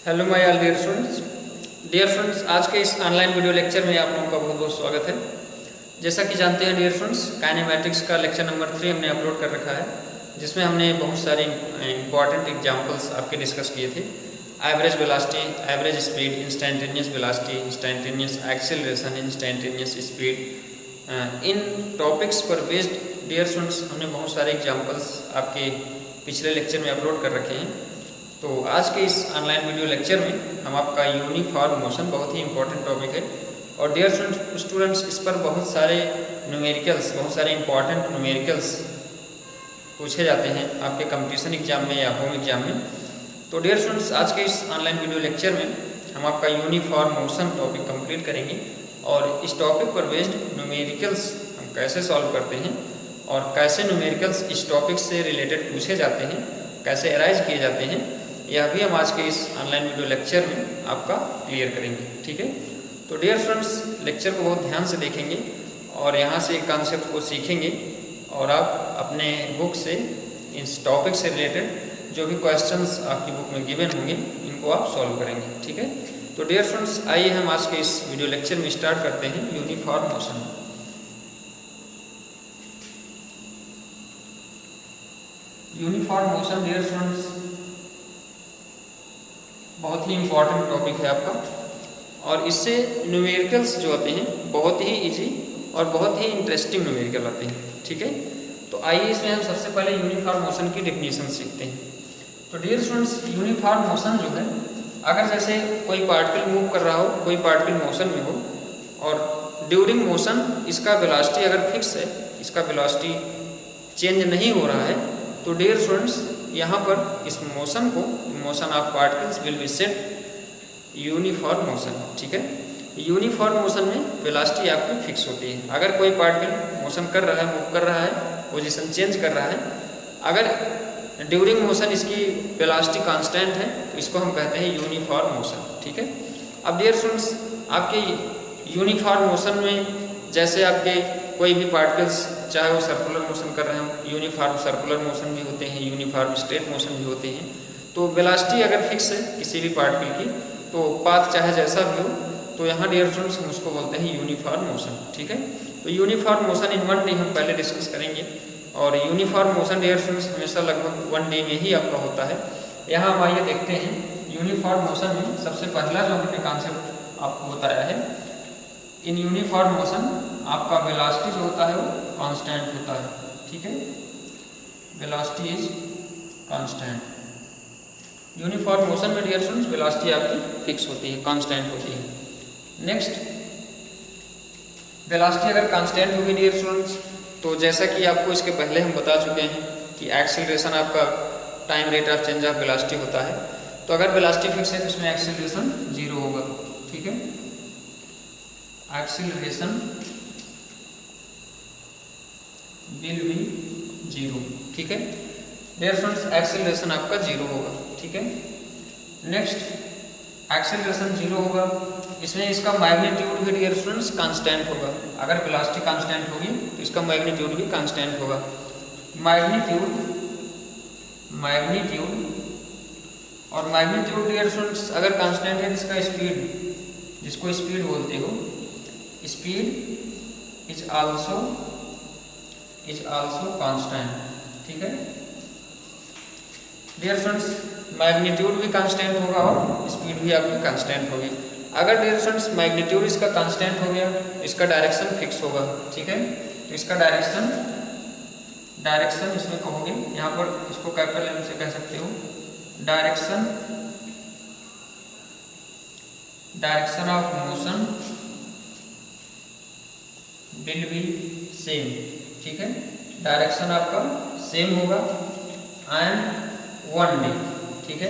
Hello my all dear students, आज के इस ऑनलाइन वीडियो लेक्चर में आप लोगों का बहुत बहुत स्वागत है। जैसा कि जानते हैं डियर स्टूडेंट्स, काइनेमैटिक्स का लेक्चर नंबर 3 हमने अपलोड कर रखा है, जिसमें हमने बहुत सारे इंपॉर्टेंट एग्जांपल्स आपके डिस्कस किए थे। Average velocity, average speed, instantaneous velocity, instantaneous acceleration, instantaneous speed, इन टॉपिक्स पर बेस्ड डियर स्टूडेंट्स हमने बहुत सारे एग्जाम्पल्स आपके पिछले लेक्चर में अपलोड कर रखे हैं। तो आज के इस ऑनलाइन वीडियो लेक्चर में हम आपका यूनिफॉर्म मोशन, बहुत ही इंपॉर्टेंट टॉपिक है और डियर स्टूडेंट्स इस पर बहुत सारे न्यूमेरिकल्स, बहुत सारे इंपॉर्टेंट न्यूमेरिकल्स पूछे जाते हैं आपके कंपटीशन एग्जाम में या होम एग्जाम में। तो डियर स्टूडेंट्स आज के इस ऑनलाइन वीडियो लेक्चर में हम आपका यूनिफॉर्म मोशन टॉपिक कंप्लीट करेंगे और इस टॉपिक पर बेस्ड न्यूमेरिकल्स हम कैसे सॉल्व करते हैं और कैसे न्यूमेरिकल्स इस टॉपिक से रिलेटेड पूछे जाते हैं, कैसे अराइज किए जाते हैं, यह भी हम आज के इस ऑनलाइन वीडियो लेक्चर में आपका क्लियर करेंगे। ठीक है, तो डियर स्टूडेंट्स लेक्चर को बहुत ध्यान से देखेंगे और यहाँ से कॉन्सेप्ट को सीखेंगे और आप अपने बुक से इस टॉपिक से रिलेटेड जो भी क्वेश्चंस आपकी बुक में गिवन होंगे इनको आप सॉल्व करेंगे। ठीक है, तो डियर स्टूडेंट्स आइए हम आज के इस वीडियो लेक्चर में स्टार्ट करते हैं uniform motion. Uniform motion dear students बहुत ही इंपॉर्टेंट टॉपिक है आपका और इससे न्यूमेरिकल्स जो आते हैं बहुत ही इजी और बहुत ही इंटरेस्टिंग न्यूमेरिकल आते हैं। ठीक है, तो आइए इसमें हम सबसे पहले यूनिफॉर्म मोशन की डेफिनेशन सीखते हैं। तो डियर स्टूडेंट्स यूनिफॉर्म मोशन जो है, अगर जैसे कोई पार्टिकल मूव कर रहा हो, कोई पार्टिकल मोशन में हो और ड्यूरिंग मोशन इसका वेलोसिटी अगर फिक्स है, इसका वेलोसिटी चेंज नहीं हो रहा है, तो डियर स्टूडेंट्स यहाँ पर इस मोशन को, motion of particles will be said uniform motion. ठीक है, यूनिफॉर्म मोशन में वेलोसिटी आपकी फिक्स होती है। अगर कोई पार्टिकल मोशन कर रहा है, मूव कर रहा है, पोजीशन चेंज कर रहा है, अगर ड्यूरिंग मोशन इसकी वेलोसिटी कांस्टेंट है तो इसको हम कहते हैं यूनिफॉर्म मोशन। ठीक है, अब डियर स्टूडेंट्स आपके यूनिफॉर्म मोशन में जैसे आपके कोई भी पार्टिकल्स चाहे वो सर्कुलर मोशन कर रहे हो, यूनिफॉर्म सर्कुलर मोशन भी होते हैं, यूनिफॉर्म स्ट्रेट मोशन भी होते हैं। तो वेलोसिटी अगर फिक्स है किसी भी पार्टिकल की तो पाथ चाहे जैसा भी हो, तो यहाँ डियर स्टूडेंट्स हम उसको बोलते हैं यूनिफॉर्म मोशन। ठीक है, तो यूनिफॉर्म मोशन इन 1D हम पहले डिस्कस करेंगे और यूनिफॉर्म मोशन डियर स्टूडेंट्स हमेशा लगभग 1D में ही आपका होता है। यहाँ हम आइए देखते हैं यूनिफॉर्म मोशन में सबसे पहला जो हमने कॉन्सेप्ट आपको बताया है, इन यूनिफॉर्म मोशन आपका वेलोसिटी जो होता है वो कांस्टेंट होता है। ठीक है, velocity is constant. Uniform motion में डियर स्टूडेंट्स वेलोसिटी आपकी फिक्स होती है, कांस्टेंट होती है। नेक्स्ट, वेलोसिटी अगर कांस्टेंट होगी डियर स्टूडेंट्स, तो जैसा कि आपको इसके पहले हम बता चुके हैं कि एक्सेलरेशन आपका time rate of change of velocity होता है। तो अगर वेलोसिटी फिक्स है तो इसमें एक्सेलरेशन 0 होगा। ठीक है, एक्सेलरेशन विल बी 0। ठीक है, डियर स्टूडेंट्स एक्सेलरेशन आपका 0 होगा। ठीक है, नेक्स्ट एक्सेलरेशन 0 होगा, इसमें इसका मैग्नीट्यूड भी डियर स्टूडेंट्स कांस्टेंट होगा। अगर वेलोसिटी कांस्टेंट होगी तो इसका मैग्नीट्यूड भी कांस्टेंट होगा। और मैग्नीट्यूड डियर स्टूडेंट्स अगर कांस्टेंट है, इसका स्पीड, जिसको स्पीड बोलते हो, स्पीड इज आल्सो कांस्टेंट। ठीक है, डियर स्टूडेंट्स मैग्नीट्यूड भी कांस्टेंट होगा और स्पीड भी आपकी कांस्टेंट होगी। अगर डियर स्टूडेंट्स मैग्नीट्यूड इसका कांस्टेंट हो गया, इसका डायरेक्शन फिक्स होगा। ठीक है, तो इसका डायरेक्शन इसमें कहोगे, यहाँ पर इसको कैपिटल एम से कह सकते हो, direction of motion will be same. ठीक है, डायरेक्शन आपका सेम होगा एंड 1D। ठीक है,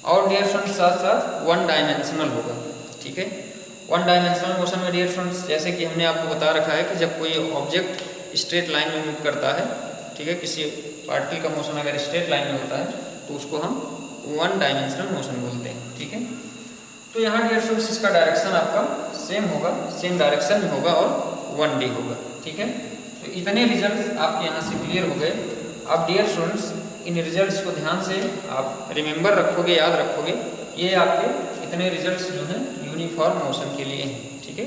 और डियर स्टूडेंट्स साथ साथ 1 डायमेंशनल होगा। ठीक है, 1 डायमेंशनल मोशन में डियर स्टूडेंट्स जैसे कि हमने आपको बता रखा है कि जब कोई ऑब्जेक्ट स्ट्रेट लाइन में मूव करता है, ठीक है, किसी पार्टिकल का मोशन अगर स्ट्रेट लाइन में होता है तो उसको हम 1 डायमेंशनल मोशन बोलते हैं। ठीक है, तो यहाँ डियर स्टूडेंट्स इसका डायरेक्शन आपका सेम होगा, सेम डायरेक्शन में होगा और 1D होगा। ठीक है, तो इतने रिजल्ट्स आपके यहाँ से क्लियर हो गए। अब डियर स्टूडेंट्स इन रिजल्ट्स को ध्यान से आप रिमेंबर रखोगे, याद रखोगे ये आपके इतने रिजल्ट्स जो हैं यूनिफॉर्म मोशन के लिए हैं, ठीक है।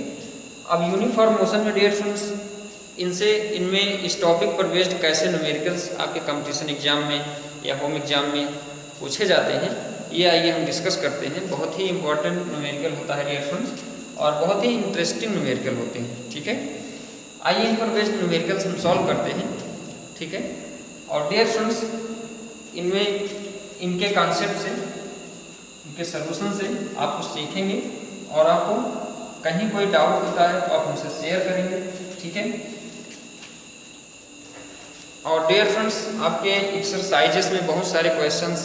अब यूनिफॉर्म मोशन में डियर स्टूडेंट्स इनमें इस टॉपिक पर बेस्ड कैसे न्यूमेरिकल्स आपके कंपटीशन एग्जाम में या होम एग्जाम में पूछे जाते हैं, ये आइए हम डिस्कस करते हैं। बहुत ही इंपॉर्टेंट न्यूमेरिकल होता है डियर स्टूडेंट्स और बहुत ही इंटरेस्टिंग न्यूमेरिकल होते हैं, ठीक है। आइए इन पर बेस्ड न्यूमेरिकल्स हम सॉल्व करते हैं, ठीक है। और डियर स्टूडेंट्स इनमें इनके कॉन्सेप्ट से, इनके सलूशन से आप कुछ सीखेंगे और आपको कहीं कोई डाउट होता है तो आप हमसे शेयर करेंगे, ठीक है। और डियर फ्रेंड्स आपके एक्सरसाइजेस में बहुत सारे क्वेश्चंस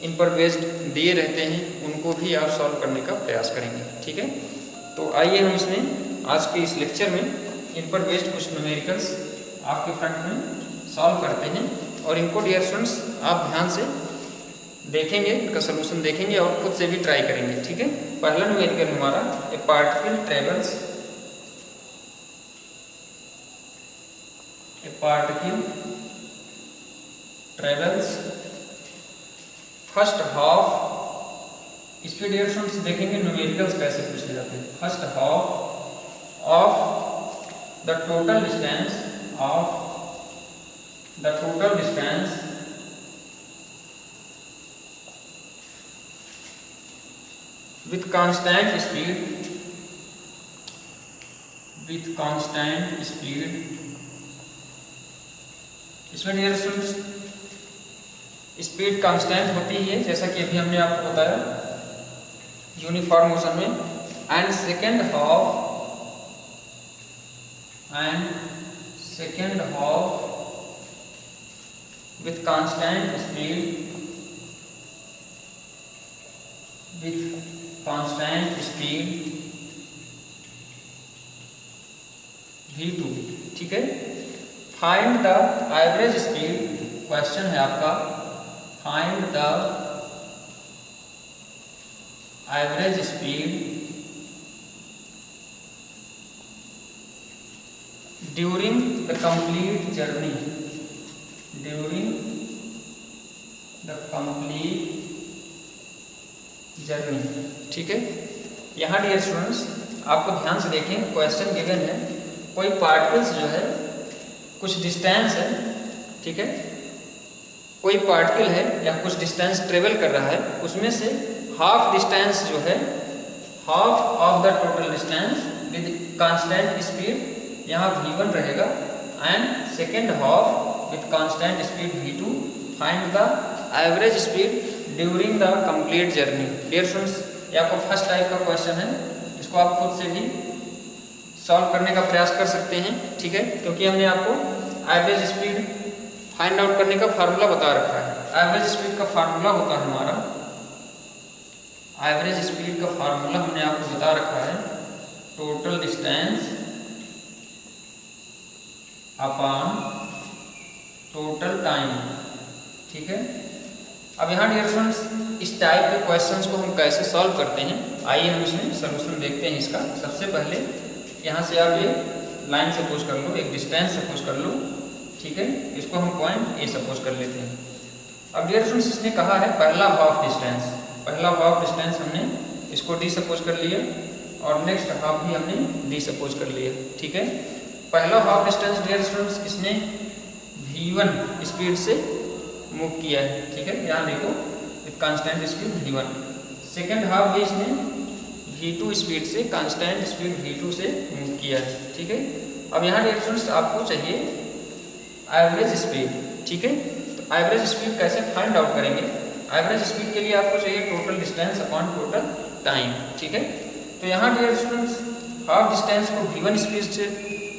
इन पर बेस्ड दिए रहते हैं, उनको भी आप सॉल्व करने का प्रयास करेंगे, ठीक है। तो आइए हम इसमें आज के इस लेक्चर में इन पर बेस्ड कुछ न्यूमेरिकल्स आपके फ्रंट में सॉल्व करते हैं और इनको डियर स्टूडेंट्स आप ध्यान से देखेंगे, इनका सोल्यूशन देखेंगे और खुद से भी ट्राई करेंगे, ठीक है। पहला न्यूमेरिकल हमारा ए पार्टिकल ट्रेवल्स फर्स्ट हाफ। इस पे डियर स्टूडेंट्स देखेंगे न्यूमेरिकल्स कैसे पूछे जाते हैं। First half of the total distance with constant speed। इसमें डियर स्टूडेंट्स स्पीड कांस्टेंट होती है जैसा कि अभी हमने आपको बताया यूनिफॉर्म मोशन में। And second half with constant speed v2, ठीक है। Find the average speed, question है आपका find the average speed during the complete journey, ठीक है। यहाँ डियर स्टूडेंट्स आपको ध्यान से देखें, क्वेश्चन गिवन है कोई पार्टिकल्स जो है कुछ डिस्टेंस है, ठीक है। कोई पार्टिकल है या कुछ डिस्टेंस ट्रेवल कर रहा है, उसमें से हाफ डिस्टेंस जो है, half of the total distance with constant speed यहाँ v1 रहेगा and second half with constant speed v2। Find the average speed during the complete journey. Dear students ये आपको फर्स्ट टाइप का क्वेश्चन है, इसको आप खुद से भी सॉल्व करने का प्रयास कर सकते हैं, ठीक है। क्योंकि हमने आपको एवरेज स्पीड फाइंड आउट करने का फार्मूला बता रखा है। एवरेज स्पीड का फार्मूला होता है हमारा, एवरेज स्पीड का फार्मूला हमने आपको बता रखा है total distance upon total time, ठीक है। अब यहाँ डियर स्टूडेंट्स इस टाइप के क्वेश्चंस को हम कैसे सॉल्व करते हैं, आइए हम इसमें सलूशन देखते हैं इसका। सबसे पहले यहाँ से आप ये लाइन सपोज कर लो, एक डिस्टेंस सपोज कर लो, ठीक है। इसको हम पॉइंट ए सपोज कर लेते हैं। अब डियर स्टूडेंट्स इसने कहा है पहला हाफ डिस्टेंस हमने इसको डी सपोज कर लिया और नेक्स्ट हाफ भी हमने डी सपोज कर लिया, ठीक है। पहला हाफ डिस्टेंस डियर स्टूडेंट्स इसने v1 स्पीड से मूव किया है, ठीक है। यहाँ देखो with constant speed v1। Second half भी इसने v2 स्पीड से कांस्टेंट स्पीड v2 से मूव किया है, ठीक है। अब यहाँ डियर स्टूडेंट्स आपको चाहिए एवरेज स्पीड, ठीक है। तो एवरेज स्पीड कैसे फाइंड आउट करेंगे? एवरेज स्पीड के लिए आपको चाहिए total distance upon total time, ठीक है। तो यहाँ डियर स्टूडेंट्स हाफ डिस्टेंस को v1 स्पीड से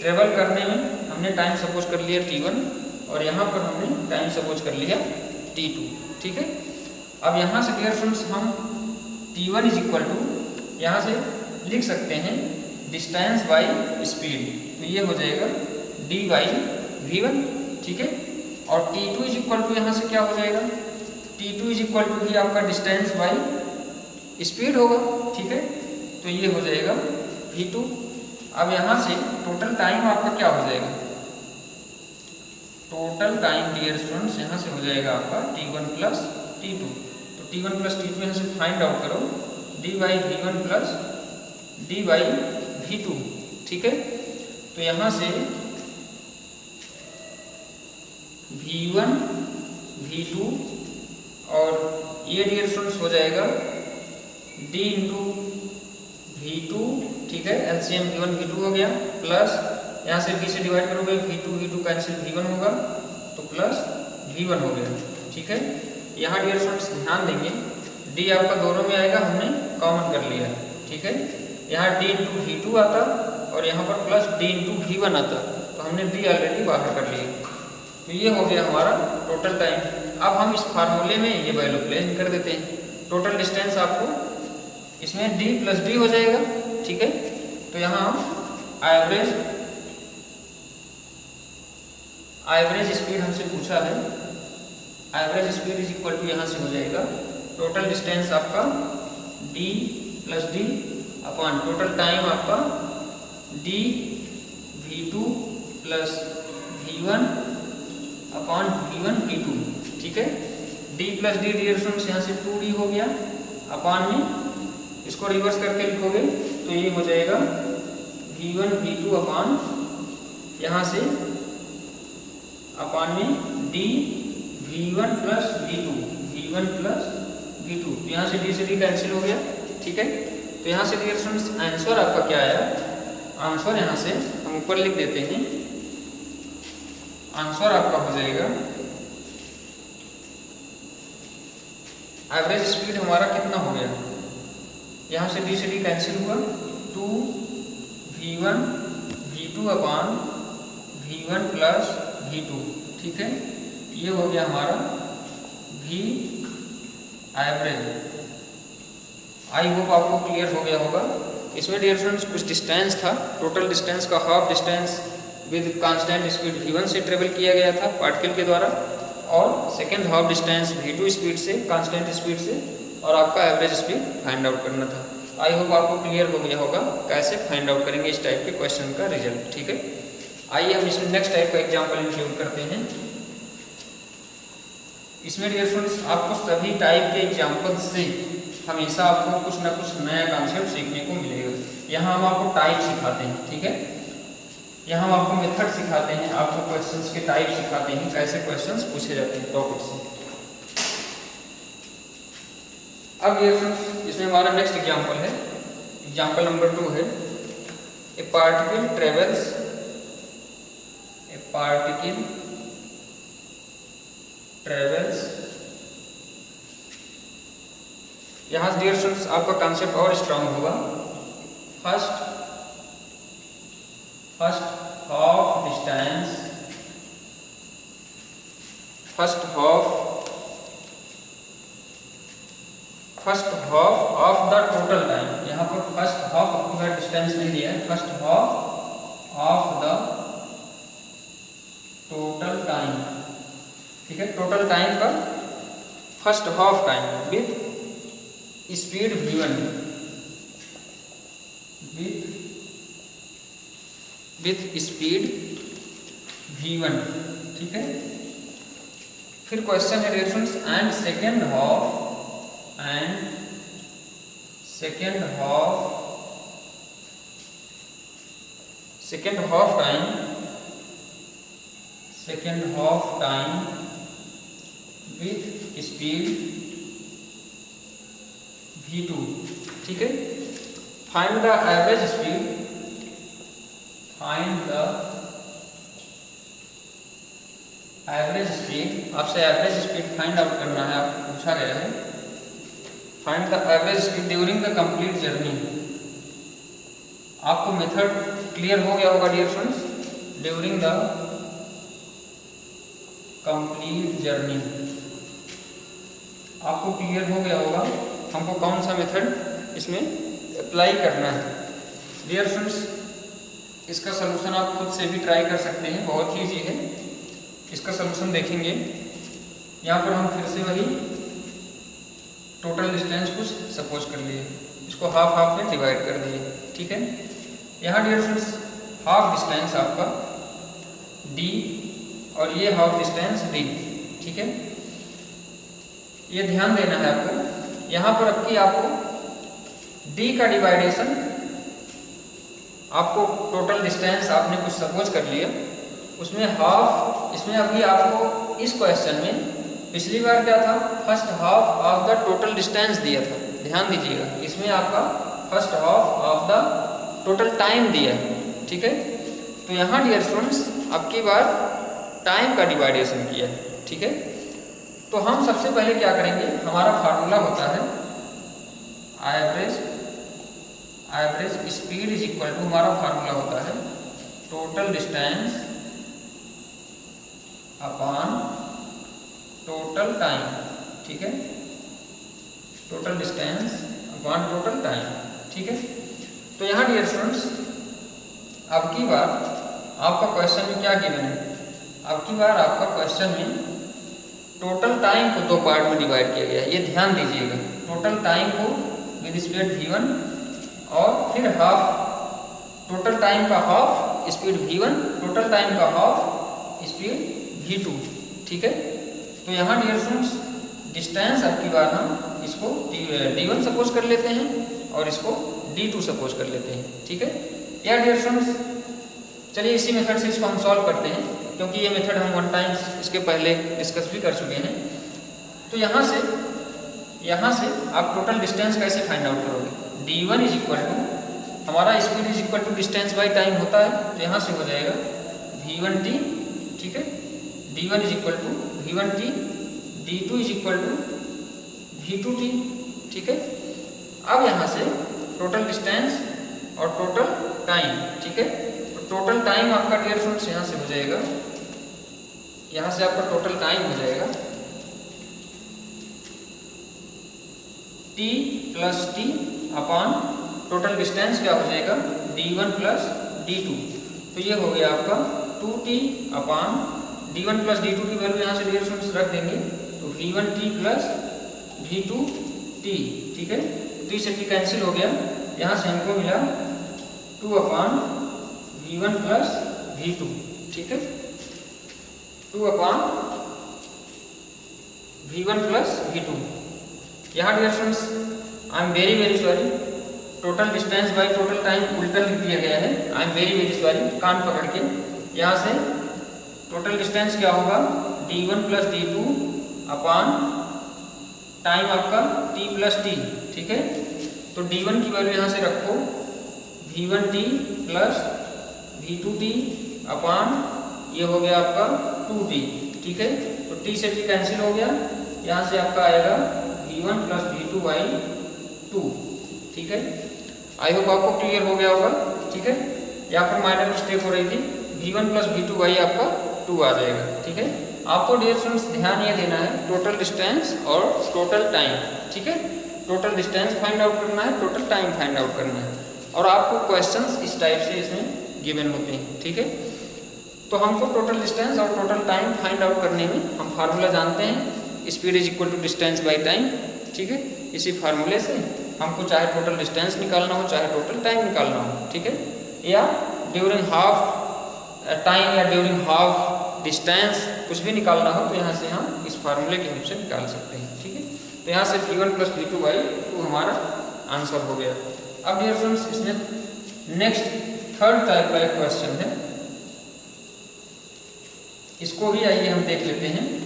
ट्रेवल करने में हमने टाइम सपोज कर लिया t1 और यहाँ पर हमने टाइम सपोज कर लिया t2, ठीक है। अब यहाँ से डियर स्टूडेंट्स हम t1 इज इक्वल टू यहाँ से लिख सकते हैं डिस्टेंस बाई स्पीड, तो ये हो जाएगा d बाई v1, ठीक है। और t2 इज इक्वल टू यहाँ से क्या हो जाएगा, t2 इज इक्वल टू ही आपका डिस्टेंस बाई स्पीड होगा, ठीक है। तो ये हो जाएगा v2। अब यहाँ से टोटल टाइम आपका क्या हो जाएगा, टोटल टाइम डियर स्टूडेंट्स यहाँ से हो जाएगा आपका t1 प्लस t2। तो T1 प्लस T2 यहाँ से फाइंड आउट करो d by V1 plus d by V2, ठीक है। तो यहाँ से V1 V2 और ये डियर स्टूडेंट्स हो जाएगा d इंटू V2, ठीक है, एलसीएम V1 V2 हो गया, प्लस यहाँ से V से डिवाइड करोगे V2 कैंसिल V1 होगा तो प्लस V1 हो गया, ठीक है। यहाँ डियर स्टूडेंट्स ध्यान देंगे d आपका दोनों में आएगा, हमने कॉमन कर लिया, ठीक है। यहाँ d इंटू V2 आता और यहाँ पर प्लस d इंटू V1 आता, तो हमने d ऑलरेडी बाहर कर लिया। तो ये हो गया हमारा टोटल टाइम। अब हम इस फार्मूले में ये वैल्यू प्लेस कर देते हैं। टोटल डिस्टेंस आपको इसमें d प्लस d हो जाएगा, ठीक है। तो यहाँ एवरेज स्पीड हमसे पूछा है, average speed is equal to यहाँ से हो जाएगा टोटल डिस्टेंस आपका d plus d upon total time आपका d V2 plus V1 upon V1 V2, ठीक है। d plus d dear students यहाँ से 2d हो गया, अपॉन में इसको रिवर्स करके लिखोगे तो ये हो जाएगा V1 V2 अपॉन यहाँ से अपॉन में d V1 प्लस V2, तो यहाँ से d से d कैंसिल हो गया, ठीक है। तो यहाँ से डियर स्टूडेंट्स आंसर आपका क्या आया, आंसर यहाँ से हम ऊपर लिख देते हैं, आंसर आपका हो जाएगा एवरेज स्पीड हमारा कितना हो गया, यहाँ से d से d कैंसिल हुआ 2 V1 V2 upon V1 plus V2, ठीक है। ये हो गया हमारा V एवरेज। आई होप आपको क्लियर हो गया होगा। इसमें डियर स्टूडेंट्स कुछ डिस्टेंस था, टोटल डिस्टेंस का half distance with constant speed V1 से ट्रेवल किया गया था पार्टिकल के द्वारा, और second half distance V2 speed से, कांस्टेंट स्पीड से, और आपका एवरेज स्पीड फाइंड आउट करना था। आई होप आपको क्लियर हो गया होगा कैसे फाइंड आउट करेंगे इस टाइप के क्वेश्चन का रिजल्ट, ठीक है। आइए हम इसमें नेक्स्ट टाइप का एग्जाम्पल इंक्लूड करते हैं। इसमें डियर स्टूडेंट्स आपको सभी टाइप के एग्जाम्पल से हमेशा आपको कुछ ना कुछ नया कॉन्सेप्ट सीखने को मिलेगा। यहाँ हम आपको टाइप सिखाते हैं, ठीक है। यहाँ हम आपको मेथड सिखाते हैं, आपको क्वेश्चंस के टाइप सिखाते हैं, कैसे क्वेश्चंस पूछे जाते हैं टॉपिक से। अब डियर स्टूडेंट्स इसमें हमारा नेक्स्ट एग्जाम्पल है, एग्जाम्पल नंबर 2 है, ए पार्टिकल ट्रेवल्स यहाँ डियर स्टूडेंट्स आपका कॉन्सेप्ट और स्ट्रांग होगा। First half of the total time, यहाँ पर फर्स्ट हाफ आपको डिस्टेंस नहीं दिया है, first half of the total time, ठीक है। टोटल टाइम का first half time with speed V1, with speed V1, ठीक है। फिर क्वेश्चन है dear students and second half time with speed V2, ठीक है। फाइंड द एवरेज स्पीड, आपसे एवरेज स्पीड फाइंड आउट करना है, आपको पूछा गया है। Find the average speed during the complete journey. आपको मेथड क्लियर हो गया होगा dear students, during the complete journey आपको क्लियर हो गया होगा हमको कौन सा मेथड इसमें अप्लाई करना है। डियर स्टूडेंट्स इसका सलूशन आप खुद से भी ट्राई कर सकते हैं, बहुत ही ईजी है। इसका सलूशन देखेंगे, यहाँ पर हम फिर से वही टोटल डिस्टेंस कुछ सपोज कर लिए, इसको हाफ में डिवाइड कर दिए, ठीक है। यहाँ डियर स्टूडेंट्स हाफ डिस्टेंस आपका d और ये हाफ डिस्टेंस d, ठीक है। ये ध्यान देना है आपको यहाँ पर अब की आपको d का डिवाइडेशन, आपको टोटल डिस्टेंस आपने कुछ सपोज कर लिया, उसमें हाफ, इसमें अभी आपको इस क्वेश्चन में पिछली बार क्या था, first half of the total distance दिया था, ध्यान दीजिएगा, इसमें आपका first half of the total time दिया है, ठीक है। तो यहाँ डियर स्टूडेंट्स अब की बार टाइम का डिवाइडेशन किया है, ठीक है। तो हम सबसे पहले क्या करेंगे, हमारा फार्मूला होता है average speed is equal to, हमारा फार्मूला होता है total distance upon total time, ठीक है, total distance upon total time, ठीक है। तो यहाँ डियर स्टूडेंट्स अब की बार आपका क्वेश्चन में क्या गिवन है, अब की बार आपका क्वेश्चन में टोटल टाइम को दो पार्ट में डिवाइड किया गया है, ये ध्यान दीजिएगा, टोटल टाइम को विद स्पीड v1 और फिर हाफ, टोटल टाइम का half speed v1, total time का हाफ स्पीड v2, ठीक है। तो यहाँ डियर स्टूडेंट्स डिस्टेंस अब की बार हम इसको d1 सपोज कर लेते हैं और इसको d2 सपोज कर लेते हैं, ठीक है। या डियर स्टूडेंट्स चलिए इसी मेथड से इसको हम सॉल्व करते हैं, क्योंकि ये मेथड हम वन टाइम इसके पहले डिस्कस भी कर चुके हैं। तो यहाँ से आप टोटल डिस्टेंस कैसे फाइंड आउट करोगे, d1 इज इक्वल टू, हमारा speed is equal to distance by time होता है, तो यहाँ से हो जाएगा v1t, ठीक है, d1 is equal to v1t, d2 is equal to v2t, ठीक है। अब यहाँ से टोटल डिस्टेंस और टोटल टाइम, ठीक है, तो टोटल टाइम आपका डियर स्टूडेंट्स यहाँ से हो जाएगा, यहाँ से आपका टोटल टाइम हो जाएगा t plus T upon total distance क्या हो जाएगा d1 प्लस d2, तो ये हो गया आपका 2t upon d1 plus d2 की वैल्यू यहाँ से डियर स्टूडेंट्स रख देंगे, तो v1t प्लस v2t, ठीक है, तो से t कैंसिल हो गया, यहाँ से हमको मिला 2 अपॉन v1 प्लस v2, ठीक है, 2 अपॉन v1 प्लस v2। यहाँ dear students I am very sorry, total distance by total time उल्टा लिख दिया गया है, आई एम वेरी सॉरी, कान पकड़ के, यहाँ से टोटल डिस्टेंस क्या होगा d1 plus d2 upon time आपका t प्लस t, ठीक है। तो d1 की वैल्यू यहाँ से रखो v1t प्लस v2t अपॉन ये हो गया आपका 2t, ठीक है, तो t से t कैंसिल हो गया, यहाँ से आपका आएगा v1 प्लस v2 बाई 2, ठीक है। आई होप आपको क्लियर हो गया होगा, ठीक है, या फिर माइनर मिस्टेक हो रही थी, v1 प्लस v2 बाई आपका 2 आ जाएगा, ठीक है। आपको डियर स्टूडेंट्स ध्यान ये देना है टोटल डिस्टेंस और टोटल टाइम, ठीक है, टोटल डिस्टेंस फाइंड आउट करना है, टोटल टाइम फाइंड आउट करना है, और आपको क्वेश्चंस इस टाइप से इसमें गिवन होते हैं, ठीक है। तो हमको टोटल डिस्टेंस और टोटल टाइम फाइंड आउट करने में हम फार्मूला जानते हैं, speed is equal to distance by time, ठीक है। इसी फार्मूले से हमको चाहे टोटल डिस्टेंस निकालना हो चाहे टोटल टाइम निकालना हो, ठीक है, या ड्यूरिंग हाफ टाइम या ड्यूरिंग हाफ डिस्टेंस कुछ भी निकालना हो तो यहाँ से हम इस फार्मूले की हेल्प से निकाल सकते हैं, ठीक है। तो यहाँ से v1 प्लस v2 बाई 2 हमारा आंसर हो गया। अब डियर फ्रेंड्स इसमें नेक्स्ट थर्ड टाइप का एक क्वेश्चन है, इसको भी आइए हम देख लेते हैं।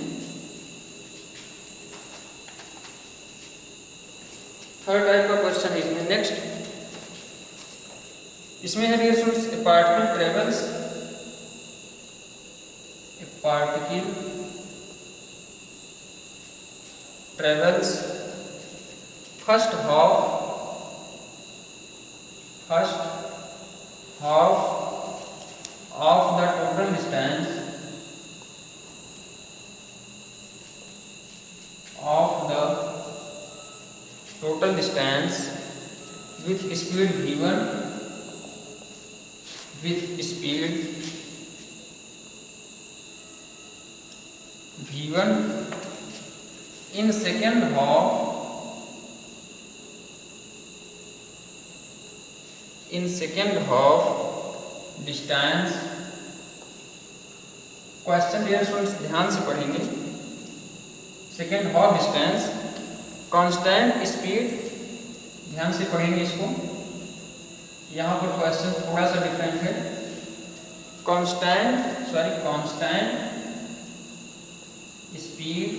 थर्ड टाइप का क्वेश्चन इसमें नेक्स्ट, इसमें है dear students a particle travels first half of the total distance with speed v1 in second half distance. Question dear students ध्यान से पढ़ेंगे। Second half distance constant speed, ध्यान से पढ़ेंगे इसको, यहाँ पर क्वेश्चन थोड़ा सा डिफरेंट है। कांस्टेंट स्पीड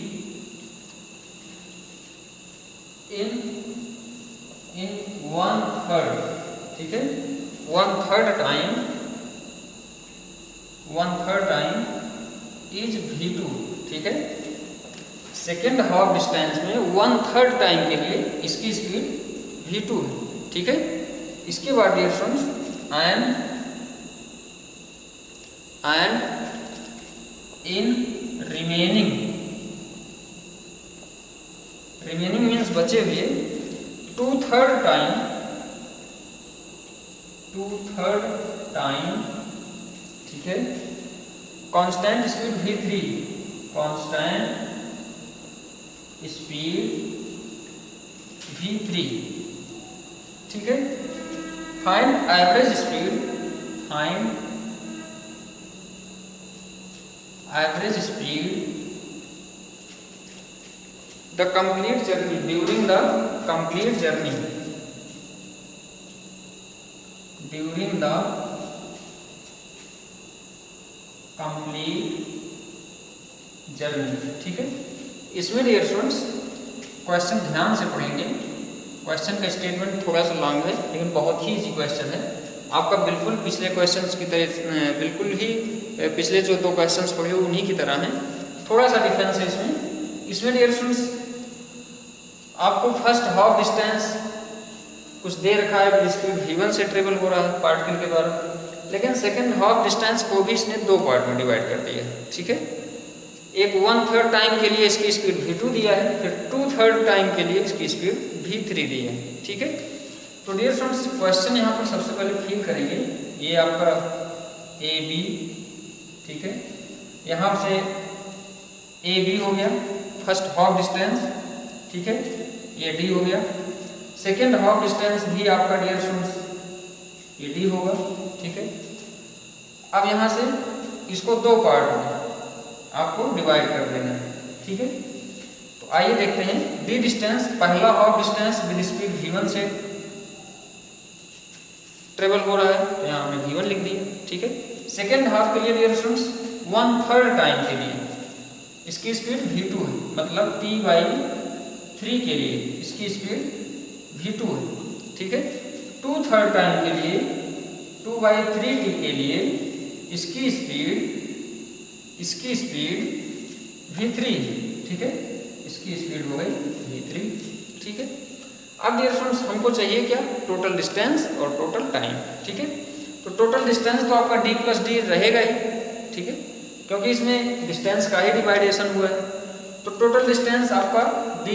इन 1/3, ठीक है, 1/3 टाइम इज v2, ठीक है। सेकेंड हाफ डिस्टेंस में 1/3 टाइम के लिए इसकी स्पीड v2 है, ठीक है। इसके बाद dear students and in remaining means बचे हुए 2/3 टाइम, ठीक है, कांस्टेंट स्पीड v3, ठीक है। Find average speed the complete journey during the complete journey, ठीक है। इसमें डियर स्टूडेंट्स क्वेश्चन ध्यान से पढ़ेंगे। क्वेश्चन का स्टेटमेंट थोड़ा सा लॉन्ग है लेकिन बहुत ही इजी क्वेश्चन है। आपका बिल्कुल पिछले क्वेश्चंस की तरह, बिल्कुल ही पिछले जो 2 क्वेश्चंस पढ़े उन्हीं की तरह हैं। थोड़ा सा डिफरेंस है इसमें डियर स्टूडेंट्स आपको फर्स्ट हाफ डिस्टेंस कुछ दे रखा है, स्पीड v1 से ट्रेवल हो रहा है पार्टिकल के द्वारा, लेकिन सेकेंड हाफ डिस्टेंस को भी इसने 2 पार्ट में डिवाइड कर दिया है, ठीक है। एक 1/3 टाइम के लिए इसकी स्पीड v2 दिया है, फिर 2/3 टाइम के लिए इसकी स्पीड v3 दी है, ठीक है। तो डियर स्टूडेंट्स क्वेश्चन यहाँ पर सबसे पहले फिल करेंगे। ये आपका ए बी, ठीक है, यहाँ से ए बी हो गया फर्स्ट हाफ डिस्टेंस, ठीक है, ये डी हो गया। सेकेंड हाफ डिस्टेंस भी आपका डियर स्टूडेंट्स ये डी होगा, ठीक है। अब यहाँ से इसको 2 पार्ट में आपको डिवाइड कर देना है, ठीक है। तो आइए देखते हैं डी डिस्टेंस, पहला half distance with speed v1 से ट्रेवल हो रहा है तो यहाँ हमने v1 लिख दिया, ठीक है। सेकेंड हाफ के लिए डियर स्टूडेंट्स 1/3 टाइम के लिए इसकी स्पीड v2 है, मतलब t/3 के लिए इसकी स्पीड v2 है, ठीक है। 2/3 टाइम के लिए 2/3t के लिए इसकी स्पीड v3, ठीक है, इसकी स्पीड हो गई v3, ठीक है। अब डियर स्टूडेंट्स हमको चाहिए क्या, टोटल डिस्टेंस और टोटल टाइम, ठीक है। तो टोटल डिस्टेंस तो आपका d + d रहेगा ही, ठीक है, क्योंकि इसमें डिस्टेंस का ही डिवाइडेशन हुआ है। तो टोटल डिस्टेंस आपका d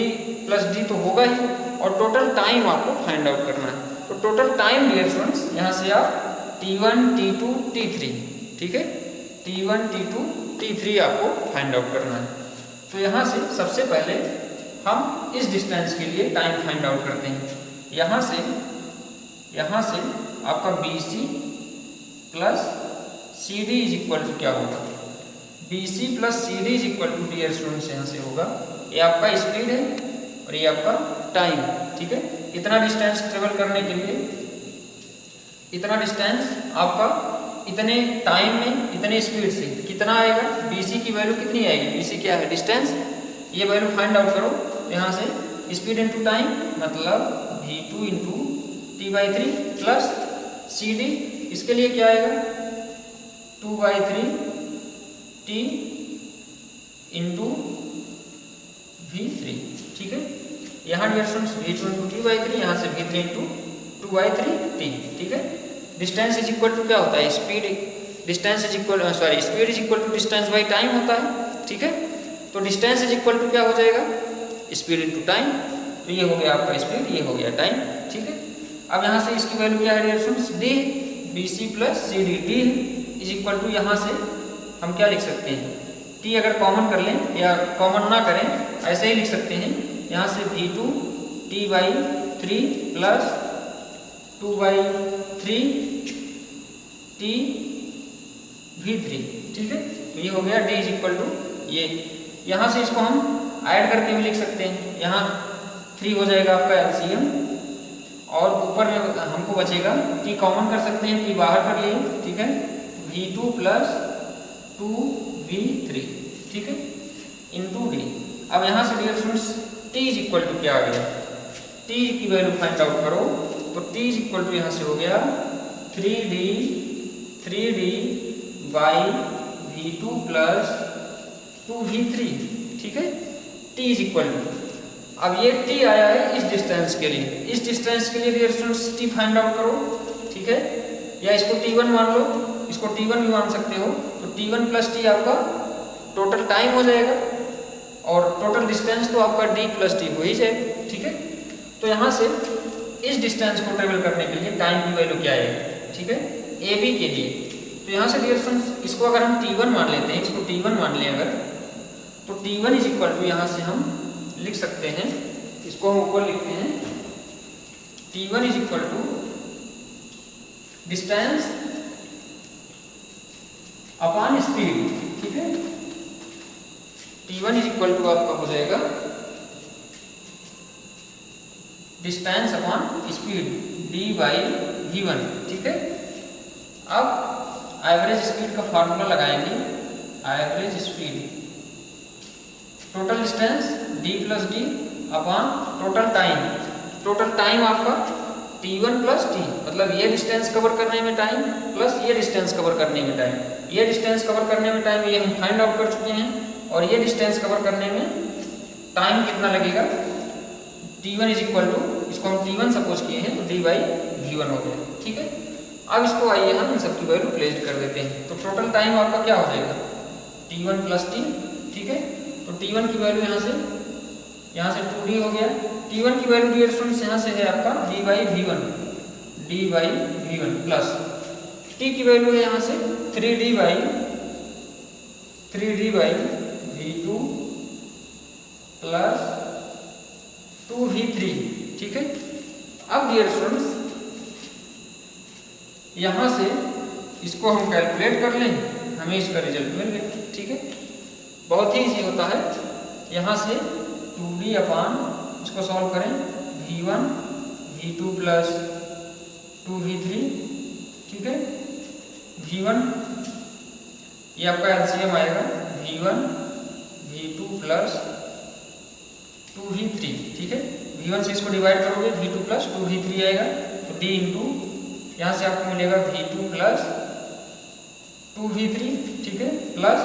+ d तो होगा ही, और टोटल टाइम आपको फाइंड आउट करना है। तो टोटल टाइम डियर स्टूडेंट्स यहाँ से आप t1 t2 t3, ठीक है, t1 t2 t3 आपको फाइंड आउट करना है। तो यहाँ से सबसे पहले हम इस डिस्टेंस के लिए टाइम फाइंड आउट करते हैं। यहाँ से आपका BC + CD = क्या होगा, BC + CD = डियर स्टूडेंट्स यहाँ से होगा, ये आपका स्पीड है और ये आपका टाइम, ठीक है। इतना डिस्टेंस ट्रेवल करने के लिए, इतना डिस्टेंस आपका इतने टाइम में इतने स्पीड से कितना आएगा, BC की वैल्यू कितनी आएगी, BC क्या है, डिस्टेंस, ये वैल्यू फाइंड आउट करो। यहाँ से स्पीड इंटू टाइम मतलब v2 × t/3 प्लस CD, इसके लिए क्या आएगा 2/3t × v3, ठीक है। यहाँ डिस्टेंस v2 × t/3, यहाँ से v3 × 2/3t, ठीक है। डिस्टेंस इज इक्वल टू क्या होता है, speed is equal to distance by time होता है, ठीक है। तो डिस्टेंस इज इक्वल टू क्या हो जाएगा, स्पीड इंटू टाइम। तो ये हो गया आपका स्पीड, ये हो गया टाइम, ठीक है। अब यहाँ से इसकी वैल्यू क्या है dear students, d BC + CD, d is equal to, यहाँ से हम क्या लिख सकते हैं, t अगर कॉमन कर लें या कॉमन ना करें ऐसे ही लिख सकते हैं। यहाँ से v2 t/3 plus 2/3t v3, ठीक है। तो ये हो गया d = ये। यहाँ से इसको हम ऐड करके भी लिख सकते हैं, यहाँ 3 हो जाएगा आपका एलसीएम, और ऊपर में हमको बचेगा टी कॉमन कर सकते हैं, टी बाहर कर लिए, ठीक है, V2 प्लस 2V3, ठीक है, इंटू डी। अब यहाँ से dear students T is equal to क्या आ गया, टी की वैल्यू फाइंड आउट करो, तो टी इज इक्वल टू यहाँ से हो गया 3D by V2 plus 2V3, ठीक है, टी इज इक्वल टू, अब ये टी आया है इस डिस्टेंस के लिए, इस डिस्टेंस के लिए dear students T find out करो, ठीक है, या इसको T1 मान लो, इसको T1 भी मान सकते हो, तो T1 प्लस टी आपका टोटल टाइम हो जाएगा, और टोटल डिस्टेंस तो आपका D प्लस टी हो ही जाएगा, ठीक है। तो यहाँ से इस डिस्टेंस को ट्रेवल करने के लिए टाइम की वैल्यू क्या आएगी, ठीक है, AB के लिए, तो यहाँ से डियर स्टूडेंट्स इसको अगर हम T1 मान लेते हैं, इसको T1 मान लें अगर, तो T1 इज इक्वल टू यहाँ से हम लिख सकते हैं, इसको हम ऊपर लिखते हैं, T1 is equal to distance upon speed, ठीक है, T1 इज इक्वल टू आपका हो जाएगा distance upon speed D by V1, ठीक है। अब एवरेज स्पीड का फार्मूला लगाएंगे, average speed total distance D plus D upon total time आपका T1 प्लस टी, मतलब ये डिस्टेंस कवर करने में टाइम प्लस ये डिस्टेंस कवर करने में टाइम, ये डिस्टेंस कवर करने में टाइम ये हम फाइंड आउट कर चुके हैं, और ये डिस्टेंस कवर करने में टाइम कितना लगेगा, T1 इज इक्वल टू, इसको हम T1 सपोज किए हैं, तो D बाई V1 हो गया, ठीक है। अब इसको आइए हम इन सबकी वैल्यू प्लेस कर देते हैं, तो टोटल टाइम आपका क्या हो जाएगा, T1 प्लस टी, ठीक है, तो T1 की वैल्यू यहाँ से 2D हो गया, T1 की वैल्यू डियर स्टूडेंट्स यहाँ से है आपका D by V1 plus T की वैल्यू है यहाँ से 3D by V2 plus 2V3, ठीक है। अब डियर स्टूडेंट्स यहाँ से इसको हम कैलकुलेट कर लें, हमें इसका रिजल्ट मिल गया, ठीक है, बहुत ही इजी होता है। यहाँ से 2D अपान, इसको सॉल्व करें, V1 V2 प्लस 2V3, ठीक है, V1 ये आपका एलसीएम आएगा V1 V2 प्लस 2V3, ठीक है, V1 से इसको डिवाइड करोगे V2 प्लस 2V3 आएगा, तो D इंटू यहाँ से आपको मिलेगा V2 प्लस 2V3, ठीक है, प्लस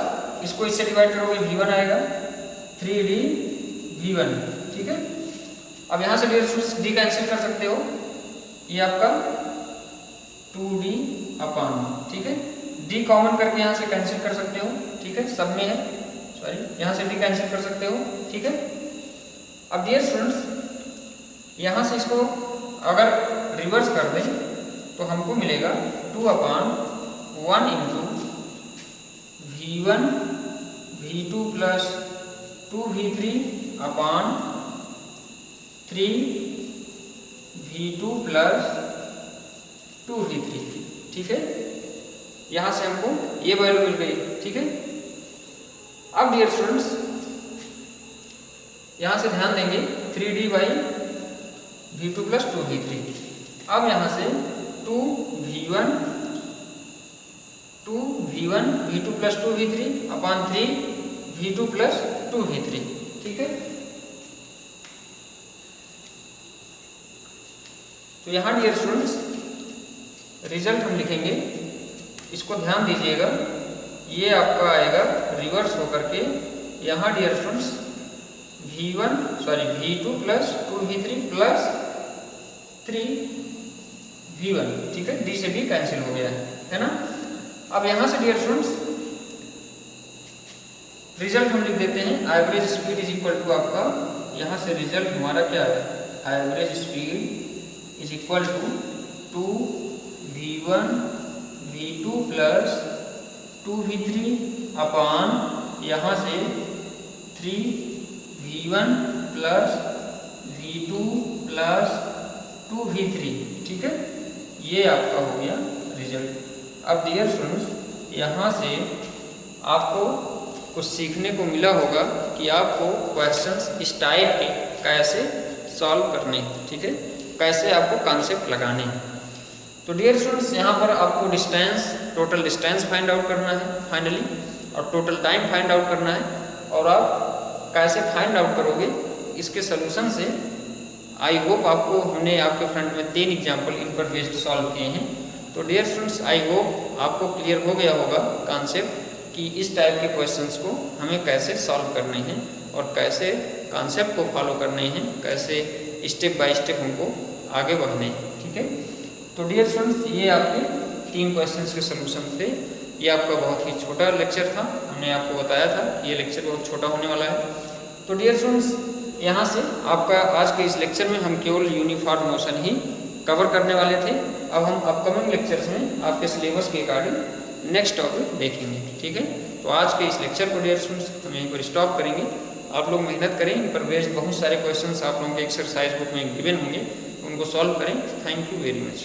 इसको इससे डिवाइड करोगे V1 आएगा 3D V1, ठीक है। अब यहाँ से D कैंसिल कर सकते हो, ये आपका 2D अपान, ठीक है, D कॉमन करके यहाँ से कैंसिल कर सकते हो, ठीक है, सब में है, सॉरी, यहाँ से D कैंसिल कर सकते हो, ठीक है। अब डियर स्टूडेंट्स यहाँ से इसको अगर रिवर्स कर दें तो हमको मिलेगा 2 अपान 1 into V1 V2 plus 2V3 अपान 3 V2 प्लस 2V3, ठीक है, यहाँ से हमको ये वैल्यू मिल गई, ठीक है। अब डियर स्टूडेंट्स यहाँ से ध्यान देंगे 3D by V2 plus 2V3, अब यहाँ से 2V1 V2 प्लस 2V3 अपान 3 V2 प्लस 2V3, ठीक है। तो यहाँ डियर स्टूडेंट्स रिजल्ट हम लिखेंगे, इसको ध्यान दीजिएगा, ये आपका आएगा रिवर्स होकर के, यहाँ dear students V2 plus 2V3 plus 3V1, ठीक है, D से भी कैंसिल हो गया है ना। अब यहाँ से डियर स्टूडेंट्स रिजल्ट हम लिख देते हैं, average speed is equal to आपका, यहाँ से रिजल्ट हमारा क्या है, average speed is equal to 2V1 V2 plus 2V3 upon यहाँ से 3V1 plus V2 plus 2V3, ठीक है, ये आपका हो गया रिजल्ट। अब डियर स्टूडेंट्स यहाँ से आपको कुछ सीखने को मिला होगा कि आपको क्वेश्चंस इस टाइप के कैसे सॉल्व करने हैं, ठीक है, कैसे आपको कॉन्सेप्ट लगाने हैं। तो डियर स्टूडेंट्स, यहाँ पर आपको distance, total distance find out करना है फाइनली, और टोटल टाइम फाइंड आउट करना है। और आप कैसे फाइंड आउट करोगे इसके सोल्यूशन से आई होप आपको हमने आपके फ्रंट में 3 एग्जाम्पल इन पर बेस्ड सॉल्व किए हैं। तो डियर स्टूडेंट्स, आई होप आपको क्लियर हो गया होगा कॉन्सेप्ट कि इस टाइप के क्वेश्चंस को हमें कैसे सॉल्व करने हैं और कैसे कॉन्सेप्ट को फॉलो करने हैं, कैसे स्टेप बाय स्टेप हमको आगे बढ़ने हैं, ठीक है। तो डियर स्टूडेंट्स, ये आपके 3 क्वेश्चंस के सोल्यूशन थे। ये आपका बहुत ही छोटा लेक्चर था, हमने आपको बताया था ये लेक्चर बहुत छोटा होने वाला है। तो डियर स्टूडेंट्स, यहाँ से आपका आज के इस लेक्चर में हम केवल यूनिफॉर्म मोशन ही कवर करने वाले थे। अब हम अपकमिंग लेक्चर्स में आपके सिलेबस के अकॉर्डिंग नेक्स्ट टॉपिक देखेंगे, ठीक है। तो आज के इस लेक्चर को डियर स्टूडेंट्स हम यहीं पर स्टॉप करेंगे। आप लोग मेहनत करें, इन पर बेस्ड बहुत सारे क्वेश्चंस आप लोगों के एक्सरसाइज बुक में गिवन होंगे, उनको सॉल्व करें। Thank you very much.